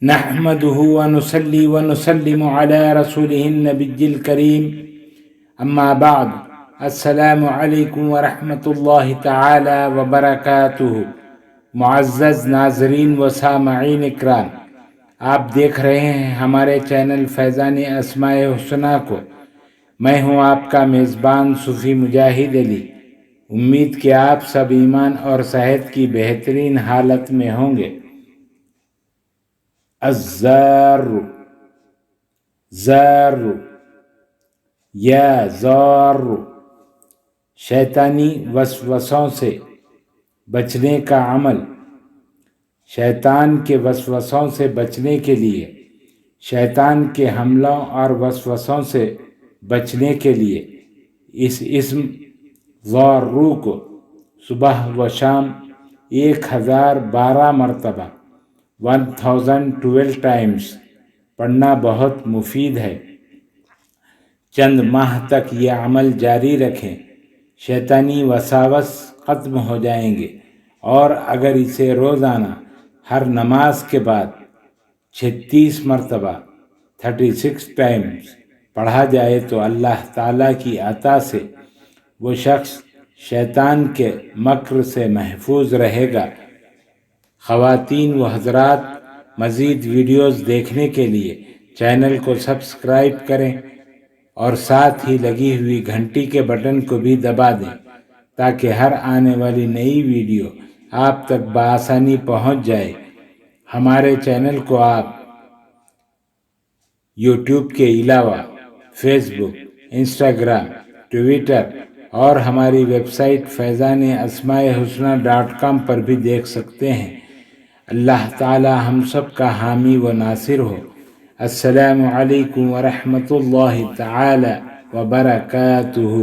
نحمده ونصلي ونسلم على رسوله النبي الكريم اما بعد السلام علیکم ورحمۃ اللہ تعالی وبرکاتہ۔ معزز ناظرین و سامعین اکرام، آپ دیکھ رہے ہیں ہمارے چینل فیضان اسماء الحسنی کو۔ میں ہوں آپ کا میزبان صوفی مجاہد علی۔ امید کہ آپ سب ایمان اور صحت کی بہترین حالت میں ہوں گے۔ الزار، زار یا زار، شیطانی وسوسوں سے بچنے کا عمل۔ شیطان کے وسوسوں سے بچنے کے لیے، شیطان کے حملوں اور وسوسوں سے بچنے کے لیے اس اسم زارو کو صبح و شام 1012 مرتبہ 1012 ٹائمز پڑھنا بہت مفید ہے۔ چند ماہ تک یہ عمل جاری رکھیں، شیطانی وساوس ختم ہو جائیں گے، اور اگر اسے روزانہ ہر نماز کے بعد 36 مرتبہ 36 ٹائمز پڑھا جائے تو اللہ تعالیٰ کی عطا سے وہ شخص شیطان کے مکر سے محفوظ رہے گا۔ خواتین و حضرات، مزید ویڈیوز دیکھنے کے لیے چینل کو سبسکرائب کریں اور ساتھ ہی لگی ہوئی گھنٹی کے بٹن کو بھی دبا دیں تاکہ ہر آنے والی نئی ویڈیو آپ تک بآسانی پہنچ جائے۔ ہمارے چینل کو آپ یوٹیوب کے علاوہ فیس بک، انسٹاگرام، ٹویٹر اور ہماری ویب سائٹ فیضان اسماء الحسنی.com پر بھی دیکھ سکتے ہیں۔ اللہ تعالی ہم سب کا حامی و ناصر ہو۔ السلام علیکم ورحمۃ اللہ تعالی وبرکاتہ۔